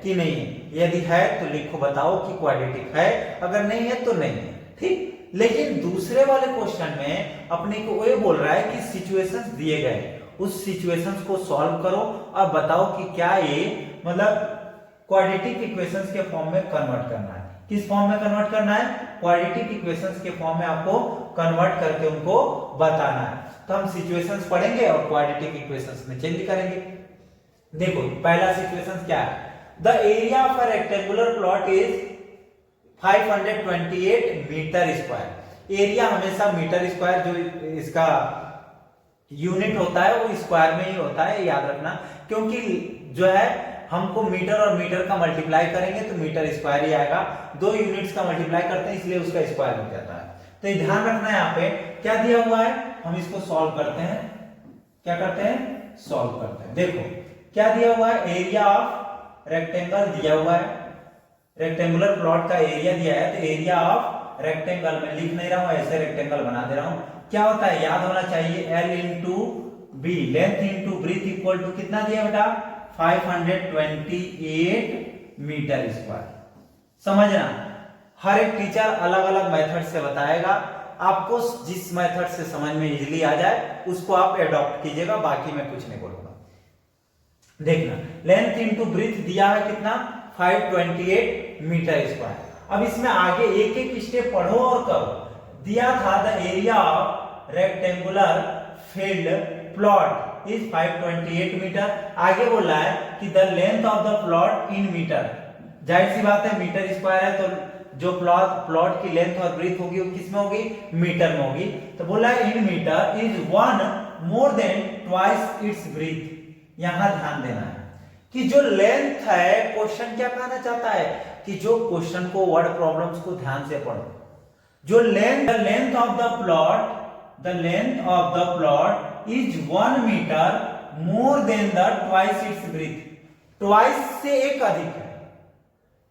कि नहीं है, यदि है तो लिखो बताओ कि क्वाड्रेटिक है, अगर नहीं है तो नहीं है, ठीक। लेकिन दूसरे वाले क्वेश्चन में अपने को ये बोल रहा है कि सिचुएशंस दिए गए, उस सिचुएशंस को सॉल्व करो और बताओ कि क्या ये मतलब क्वाड्रेटिक इक्वेशंस के फॉर्म में कन्वर्ट करना है। किस फॉर्म में कन्वर्ट करना है, क्वाड्रेटिक इक्वेशंस के फॉर्म में आपको कन्वर्ट करके उनको बताना है। तो हम सिचुएशंस पढ़ेंगे और क्वाड्रेटिक इक्वेशंस में चेंज करेंगे। देखो पहला सिचुएशन क्या है, the area of a rectangular plot is 528 metre square. Area हमेशा मीटर स्क्वायर जो इसका यूनिट होता है वो स्क्वायर में ही होता है, याद रखना, क्योंकि जो है हमको मीटर और मीटर का मल्टीप्लाई करेंगे तो मीटर स्क्वायर ही आएगा, दो यूनिट्स का मल्टीप्लाई करते हैं इसलिए उसका स्क्वायर हो जाता है। तो ये ध्यान रखना है, यहाँ पे क्या दिया हुआ है, हम इसको सॉल्व करते हैं, क्या करते हैं, सॉल्व करते हैं। देखो क्या दिया हुआ है, एरिया ऑफ रेक्टेंगल दिया हुआ है, रेक्टेंगुलर प्लॉट का एरिया दिया है, तो एरिया ऑफ रेक्टेंगल में लिख नहीं रहा हूं, ऐसे रेक्टेंगल बना दे रहा हूं। क्या होता है, याद होना चाहिए, L into b, length into breadth equal to कितना दिया बेटा, 528 मीटर स्क्वायर। समझना, हर एक टीचर अलग अलग मेथड से बताएगा, आपको जिस मेथड से समझ में इजीली आ जाए उसको आप एडॉप्ट कीजिएगा, बाकी मैं कुछ नहीं बोलूंगा। देखना, लेंथ इंटू ब्रीथ दिया है कितना, 528 मीटर स्क्वायर। अब इसमें आगे एक एक स्टेप पढ़ो और करो। दिया था the area of rectangular field plot is 528 metre, आगे बोला है कि the length of the plot in metre, जाहिर सी बात है मीटर स्क्वायर है तो जो प्लॉट की लेंथ और ब्रीथ होगी वो किस में होगी, मीटर में होगी। तो बोला है in meter is 1 more than twice its breadth. यहां ध्यान देना है कि जो लेंथ है, क्वेश्चन क्या कहना चाहता है कि जो क्वेश्चन को वर्ड प्रॉब्लम्स को ध्यान से पढ़ो, जो length of the plot, the length of the plot is 1 metre more than the twice its breadth. Twice से एक अधिक है,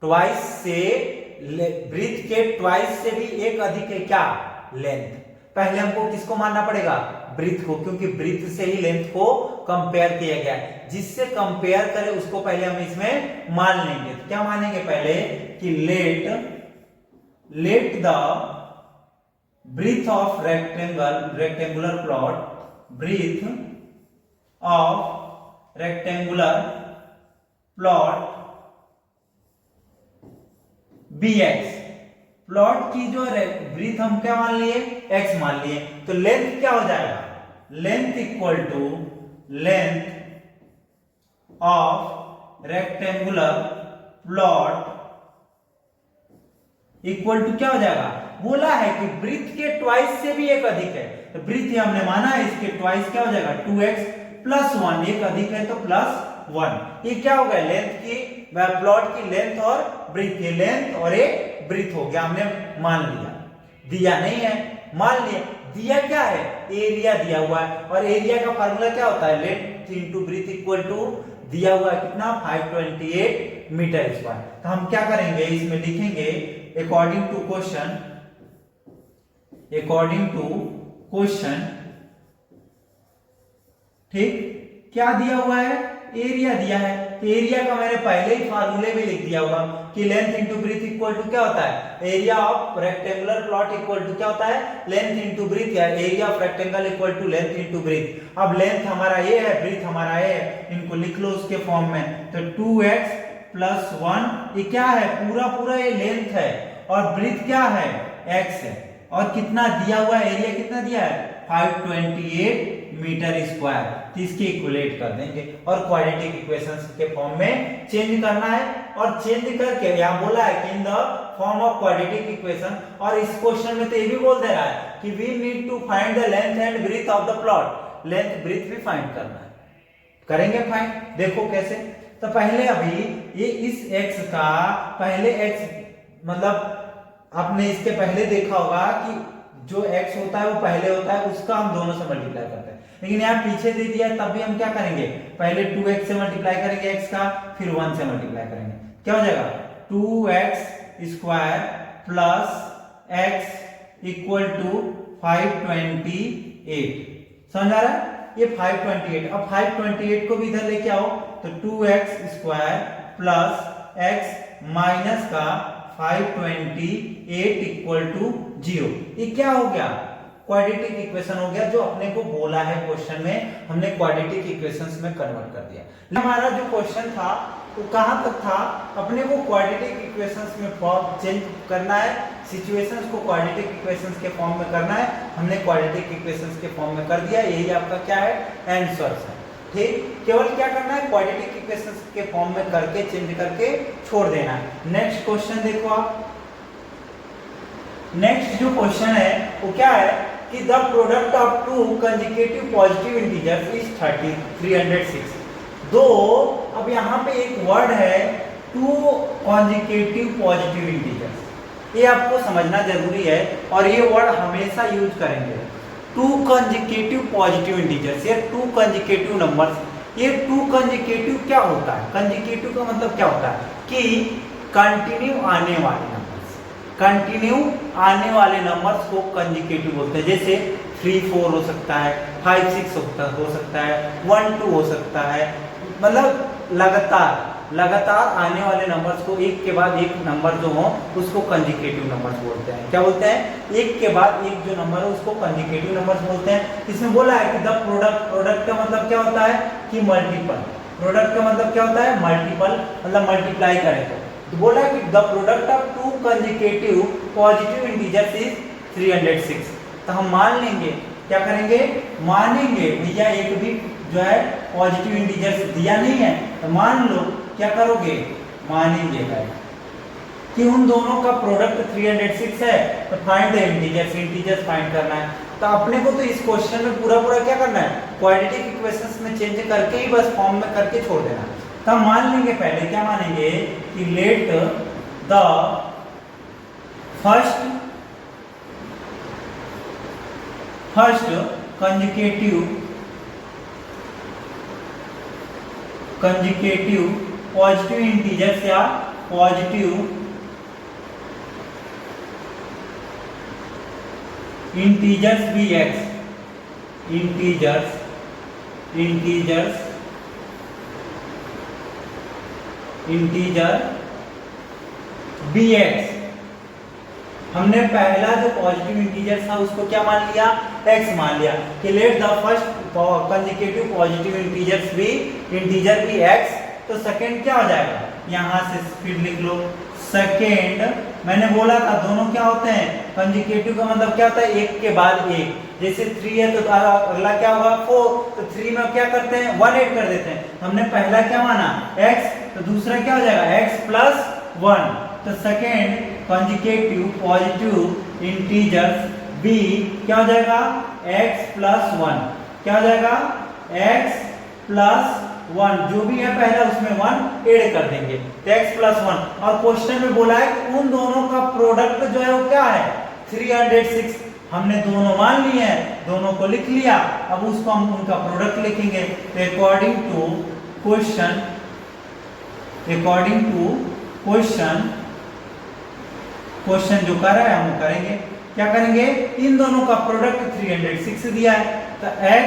ट्वाइस से ब्रीथ के ट्वाइस से भी एक अधिक है क्या, लेंथ। पहले हमको किसको मानना पड़ेगा, ब्रीथ को, क्योंकि ब्रीथ से ही लेंथ को कंपेयर किया गया है। जिससे कंपेयर करें उसको पहले हम इसमें मान लेंगे। तो क्या मानेंगे पहले कि let the breadth of rectangular plot, breadth of rectangular plot bx, plot की जो ब्रीथ हम क्या मान लिए, x मान लिए, तो लेंथ क्या हो जाएगा, length equal to length of rectangular plot equal to क्या हो जाएगा, बोला है कि ब्रीथ के ट्वाइस से भी एक अधिक है, तो ब्रीथ हमने माना है, इसके ट्वाइस क्या हो जाएगा 2x प्लस 1, एक अधिक है तो प्लस 1। ये क्या हो गया, लेंथ की, प्लॉट की लेंथ और ब्रीथ, ये लेंथ और एक ब्रीथ हो गया, हमने मान लिया, दिया नहीं है, मान लिया। दिया क्या है, एरिया दिया हुआ है, और एरिया का फार्मूला क्या होता है, length into breadth equal to दिया हुआ है कितना, 528 मीटर स्क्वायर। तो हम क्या करेंगे, इसमें लिखेंगे according to question, according to question, ठीक, क्या दिया हुआ है, एरिया दिया है। तो एरिया का मैंने पहले ही फार्मूले में लिख दिया होगा कि length into breadth equal to क्या होता है, area of rectangular plot equal to क्या होता है, लेंथ इंटू ब्रीथ, या area of rectangle equal to length into breadth. अब लेंथ हमारा ये है, ब्रीथ हमारा ये है, इनको लिख लो उसके फॉर्म में। तो 2x प्लस 1, ये क्या है, पूरा पूरा ये लेंथ है, और ब्रीथ क्या है, x है, और कितना दिया हुआ है, एरिया कितना दिया है, 528 मीटर स्क्वायर। तो इसके इक्वलेट कर देंगे और क्वाड्रेटिक इक्वेशंस के फॉर्म में चेंज करना है, और चेंज करके यहां बोला है कि in the form of quadratic equation, और इस क्वेश्चन में तो ये भी बोल दे रहा है कि we need to find the length and breadth of the plot, length breadth भी फाइंड करना है, करेंगे फाइंड। देखो कैसे, तो पहले अभी ये इस x का, पहले x मतलब आपने इसके पहले देखा होगा कि जो x होता है वो पहले होता है, उसका हम दोनों से मल्टीप्लाई करते हैं, लेकिन यहाँ पीछे दे दिया तब भी हम क्या करेंगे, पहले 2x से मल्टीप्लाई करेंगे x का, फिर 1 से मल्टीप्लाई करेंगे, क्या हो जाएगा 2x square plus x equal to 528। समझ आ रहा है, ये 528। अब 528 को भी इधर लेके आओ, तो 2x square plus x minus का 528 इक्वल टू 0। ये क्या हो गया, क्वाड्रेटिक इक्वेशन हो गया, जो अपने को बोला है क्वेश्चन में, हमने क्वाड्रेटिक इक्वेशंस में कन्वर्ट कर दिया। हमारा जो क्वेश्चन था वो कहां तक था, अपने को क्वाड्रेटिक इक्वेशंस में फॉर्म चेंज करना है, सिचुएशंस को क्वाड्रेटिक इक्वेशंस के फॉर्म में करना है, हमने क्वाड्रेटिक इक्वेशंस के फॉर्म में कर दिया, यही आपका क्या है, आंसर्स है। ठीक, केवल क्या करना है, क्वाड्रेटिक इक्वेशंस के फॉर्म में करके चेंज करके छोड़ देना है। नेक्स्ट क्वेश्चन देखो आप, नेक्स्ट जो क्वेश्चन है वो क्या है कि the product of to consecutive positive integers is 306। दो, अब यहाँ पे एक वर्ड है टू कंसेक्यूटिव पॉजिटिव इंटीजर्स, ये आपको समझना जरूरी है और ये वर्ड हमेशा यूज करेंगे। टू कंसेक्यूटिव पॉजिटिव इंटीजर्स या टू कंसेक्यूटिव नंबर्स, ये टू कंसेक्यूटिव क्या होता है? कंसेक्यूटिव का मतलब क्या होता है कि कंटिन्यू आने वाले नंबर्स, कंटिन्यू आने वाले नंबर्स को कंसेक्यूटिव बोलते हैं। जैसे 3 4 हो सकता है, 5 6 हो सकता है, 1 2 हो सकता है, मतलब लगातार आने वाले नंबर्स को एक के बाद एक नंबर जो हो उसको कंसेक्यूटिव नंबर्स बोलते हैं। क्या बोलते हैं? एक के बाद एक जो नंबर है उसको कंसेक्यूटिव नंबर्स बोलते हैं। इसमें बोला है कि द प्रोडक्ट का मतलब क्या होता है कि मल्टीपल, प्रोडक्ट का मतलब क्या होता है? मल्टीपल, मतलब मल्टीप्लाई करें तो बोला है कि the product of to consecutive positive integers is 306। तो हम मान लेंगे, क्या करेंगे? मानेंगे भैया एक भी जो है पॉजिटिव इंटीजर्स दिया नहीं है, तो मान लो क्या करोगे? मानेंगे कि उन दोनों का प्रोडक्ट 306 है, तो find the integers, integers find करना है। तो अपने को तो इस क्वेश्चन में पूरा क्या करना है? क्वाड्रेटिक इक्वेशंस में चेंज करके ही बस फॉर्म में करके छोड़ देना। तो हम मान लेंगे, पहले क्या मानेंगे कि let the first consecutive positive integers या पॉजिटिव इंटीजर्स भी एक्स, इंटीजर्स बी एक्स। हमने पहला जो पॉजिटिव इंटीजर था उसको क्या मान लिया? x मान लिया कि let the first consecutive positive integer भी x। तो सेकंड क्या हो जाएगा? यहां से स्पीड लिख लो। सेकंड मैंने बोला था दोनों क्या होते हैं? कंसेक्यूटिव का मतलब क्या होता है? एक के बाद एक। जैसे 3 है तो अगला क्या होगा? 4। तो 3 में क्या करते हैं? 1 ऐड कर देते हैं। हमने पहला क्या माना? x, तो दूसरा क्या हो जाएगा? x plus 1। तो second consecutive positive integers b क्या हो जाएगा? x plus 1। क्या हो जाएगा? x प्लस 1, जो भी है पहला उसमें 1 ऐड कर देंगे, तो x प्लस 1। और क्वेश्चन में बोला है कि उन दोनों का प्रोडक्ट जो है वो क्या है? 306। हमने दोनों मान लिए हैं, दोनों को लिख लिया, अब उसको हम उनका प्रोडक्ट लिखेंगे। अकॉर्डिंग टू क्वेश्चन जो कर रहा है हम करेंगे। क्या करेंगे? इन दोनों का प्रोडक्ट 306 दिया है, तो x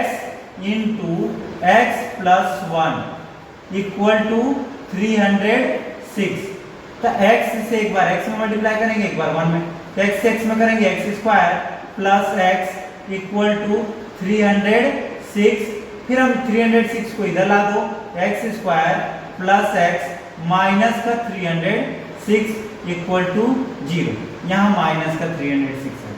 into x plus 1 equal to 306। तो x से एक बार x में मल्टीप्लाई करेंगे, एक बार 1 में, तो x में करेंगे x square plus x equal to 306। फिर हम 306 को इधर ला दो, x square plus x minus का 306 इक्वल टू 0। यहाँ माइनस का 306 है,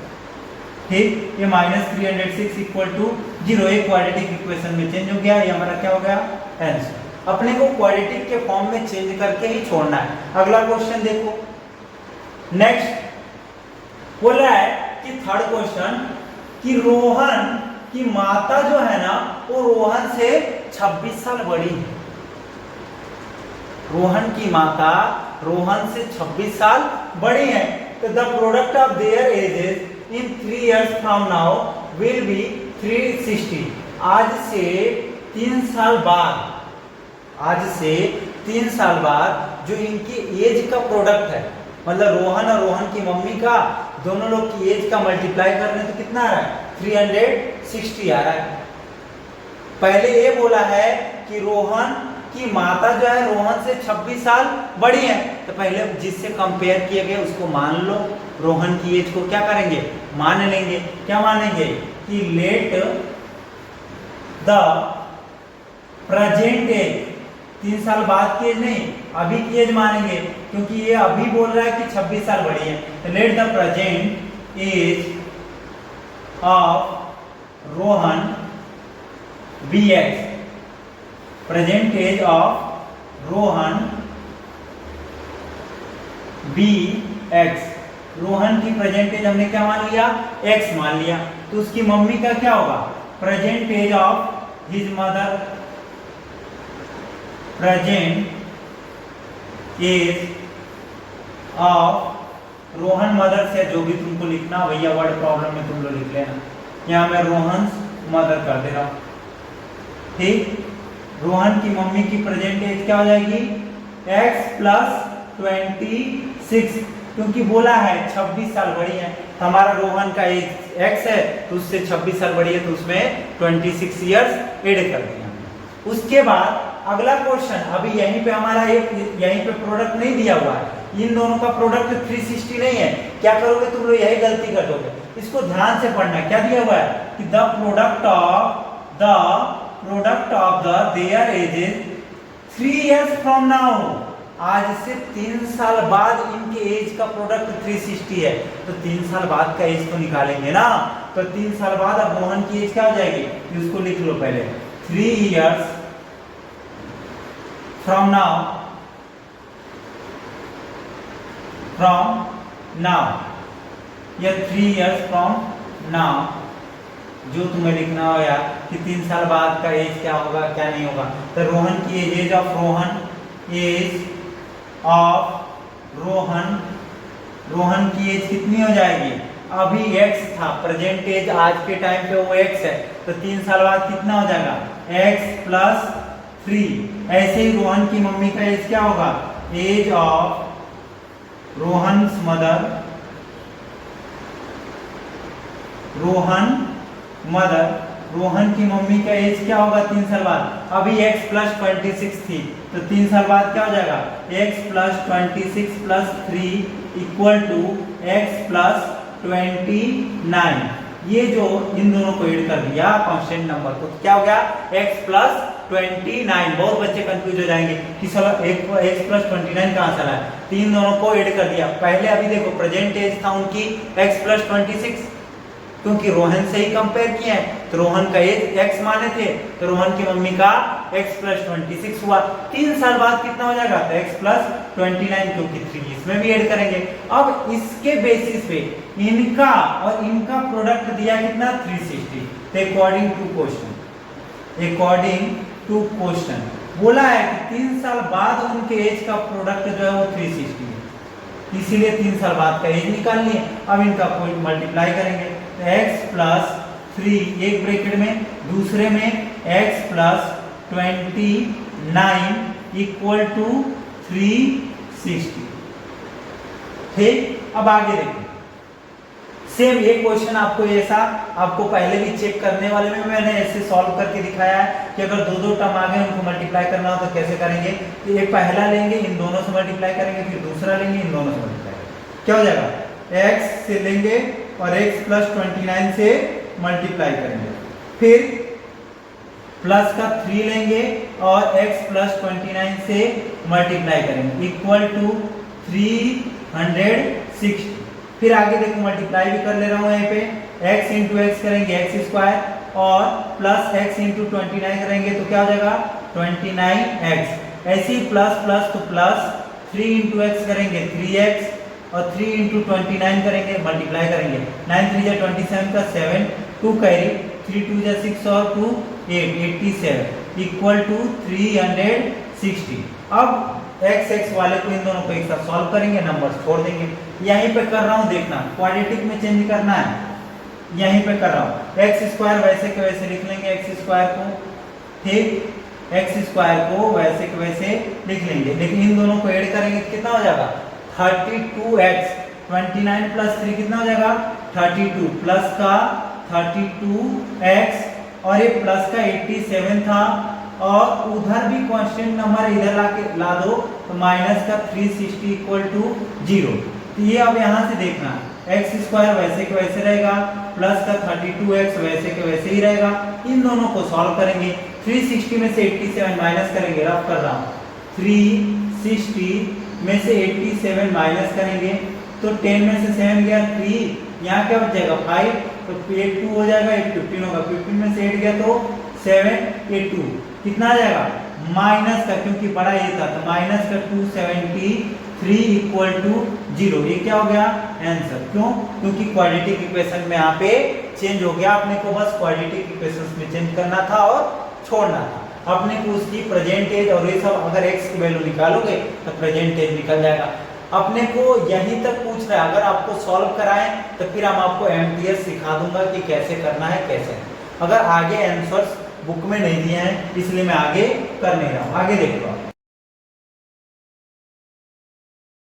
ठीक, ये माइनस 306 इक्वल टू 0। एक क्वाड्रेटिक इक्वेशन में चेंज हो गया, ये हमारा क्या हो गया? आंसर। अपने को क्वाड्रेटिक के फॉर्म में चेंज करके ही छोड़ना है। अगला क्वेश्चन देखो। नेक्स्ट बोल रहा है कि थर्ड क्वेश्चन कि रोहन की माता जो है ना वो रोहन से 26 साल बड़ी है। रोहन की माता रोहन से 26 साल बड़ी है। तो the product of their edges in 3 years from now will be 360। आज से 3 साल बाद जो इनकी एज का प्रोडक्ट है, मतलब रोहन और रोहन की मम्मी का, दोनों लोग की एज का मल्टीप्लाई कर रहे हैं तो कितना आ रहा है? 360 आ रहा है। पहले ये बोला है कि रोहन की माता जो है रोहन से 26 साल बड़ी है, तो पहले जिससे कंपेयर किया गया उसको मान लो। रोहन की एज को क्या करेंगे? मान लेंगे। क्या मानेंगे? कि लेट द प्रेजेंट एज, 3 साल बाद की एज नहीं, अभी की एज मानेंगे, क्योंकि ये अभी बोल रहा है कि 26 साल बड़ी है। तो let the present age of Rohan be x. Present age of Rohan be x. Rohan की प्रेजेंट एज हमने क्या मान लिया, x मान लिया, तो उसकी मम्मी का क्या होगा, present age of his mother, present age of Rohan mother से जो भी तुमको लिखना भैया वर्ड प्रॉब्लम में तुम लोग लिख लेना, यहाँ मैं रोहन मदर कर दे रहा हूं, ठीक। रोहन की मम्मी की प्रेजेंट एज क्या हो जाएगी, x प्लस 26, क्योंकि बोला है 26 साल बड़ी है, हमारा रोहन का एज x है तो उससे 26 साल बड़ी है, तो उसमें 26 इयर्स ऐड कर दिया। उसके बाद अगला क्वेश्चन, अभी यहीं पे हमारा एक यहीं पे प्रोडक्ट नहीं दिया हुआ है, इन दोनों का प्रोडक्ट 360 नहीं है, क्या करोगे तुम लोग, यही गलती कर दोगे, इसको ध्यान से पढ़ना। क्या दिया हुआ है कि the product of the there edges 3 years from now, आज से 3 साल बाद इनके एज का प्रोडक्ट 360 है, तो 3 साल बाद का एज तो निकालेंगे ना, तो 3 साल बाद अब रोहन की एज क्या हो जाएगी, उसको लिख लो पहले, 3 इयर्स फ्रॉम नाउ या 3 इयर्स फ्रॉम नाउ, जो तुम्हें लिखना हो यार कि 3 साल बाद का एज क्या होगा क्या नहीं होगा। तो रोहन की एज ऑफ रोहन की एज कितनी हो जाएगी, अभी x था, प्रेजेंट एज आज के टाइम पे वो x है, तो 3 साल बाद कितना हो जाएगा, x प्लस 3। ऐसे ही रोहन की मम्मी का एज क्या होगा, एज ऑफ रोहन की मम्मी का एज क्या होगा 3 साल बाद, अभी x प्लस 26 थी, तो 3 साल बाद क्या हो जाएगा, x plus 26 plus 3 equal to x plus 29। ये जो इन दोनों को ऐड कर दिया कांस्टेंट नंबर को, तो क्या हो गया, x प्लस 29। बहुत बच्चे कंफ्यूज हो जाएंगे कि चलो x प्लस 29 कहां से आया, तीन दोनों को ऐड कर दिया। पहले अभी देखो प्रेजेंट एज था उनकी x प्लस 26, क्योंकि रोहन से ही कंपेयर किए हैं, तो रोहन का एज x माने थे, तो रोहन की मम्मी का x प्लस 26 हुआ। 3 साल बाद कितना हो जाएगा, तो x प्लस 29, क्योंकि 3 इसमें भी ऐड करेंगे। अब इसके बेसिस पे इनका और इनका प्रोडक्ट दिया कितना, 360। तो अकॉर्डिंग टू क्वेश्चन बोला है कि 3 साल बाद उनके एज का प्रोडक्ट जो है वो 360 है, इसीलिए 3 साल बाद का एज निकालनी है। अब इनका कोई मल्टीप्लाई करेंगे, तो x प्लस 3 एक ब्रैकेट में, दूसरे में x प्लस 29 इक्वल टू 360। ठीक, अब आगे देखिए, सेम ये क्वेश्चन आपको ऐसा आपको पहले भी चेक करने वाले में मैंने ऐसे सॉल्व करके दिखाया है कि अगर दो टर्म आ गए उनको मल्टीप्लाई करना हो तो कैसे करेंगे। तो एक पहला लेंगे, इन दोनों से मल्टीप्लाई करेंगे, फिर दूसरा लेंगे, इन दोनों से मल्टीप्लाई करेंगे, क्या हो जाएगा, x से लेंगे और x प्लस 29 से मल्टीप्लाई करेंगे, फिर प्लस का 3 लेंगे और x प्लस 29 से मल्टीप्लाई करेंगे इक्वल टू 360। फिर आगे देखो मल्टीप्लाई भी कर ले रहा हूं, यहाँ पे x इंटू एक्स करेंगे x स्क्वायर और प्लस x इंटू 29 करेंगे तो क्या हो जाएगा 29x। ऐसे ही प्लस प्लस तो प्लस 3 इंटू एक्स करेंगे 3x और 3 इंटू 29 करेंगे मल्टीप्लाई करेंगे, 9 3 जा 27 का 7 2 कैरी 3 2 जा 6 और 2 8 87 इक्वल टू 360। अब x वाले को इन दोनों को एक साथ सॉल्व करेंगे, नंबर्स छोड़ देंगे। यहीं पे कर रहा हूं, देखना क्वाड्रेटिक में चेंज करना है, यहीं पे कर रहा हूं। एक्स स्क्वायर वैसे के वैसे लिख लेंगे एक्स स्क्वायर को, ठीक, एक्स स्क्वायर को वैसे के वैसे लिख लेंगे, लेकिन इन दोनों को ऐड करेंगे कितना हो जाएगा 32x, 29 प्लस 3 कितना हो जाएगा 32 प्लस का 32x और ये प्लस का 87 था और उधर भी कांस्टेंट नंबर इधर ला दो तो माइनस का 360 इक्वल टू 0। तो ये अब यहाँ से देखना एक्स स्क्वायर वैसे के वैसे रहेगा प्लस का 32x वैसे के वैसे ही रहेगा। इन दोनों को सॉल्व करेंगे, 360 में से 87 माइनस करेंगे, रफ कर रहा हूँ, 360 में से 87 माइनस करेंगे तो 10 में से 7 गया 3, यहाँ क्या बच जाएगा 5, तो 8 2 हो जाएगा, 8 15 होगा, 15 में से 8 गया तो 7 8 2 कितना आ जाएगा माइनस का, क्योंकि बड़ा ये था तो माइनस का 273 इक्वल टू 0। ये क्या हो गया आंसर। क्यों? क्योंकि क्वाड्रेटिक इक्वेशन में यहाँ पे चेंज हो गया, अपने को बस क्वाड्रेटिक इक्वेशन में चेंज करना था और छोड़ना था। अपने को उसकी प्रेजेंट एज और ये सब अगर x की वैल्यू निकालोगे तो प्रेजेंट एज निकल जाएगा। अपने को यहीं तक पूछ रहा है, अगर आपको सॉल्व कराएं तो फिर हम आपको एमटीएस सिखा दूंगा कि कैसे करना है कैसे नहीं। अगर आगे आंसर्स बुक में नहीं दिए हैं इसलिए मैं आगे कर नहीं रहा हूँ। आगे देखो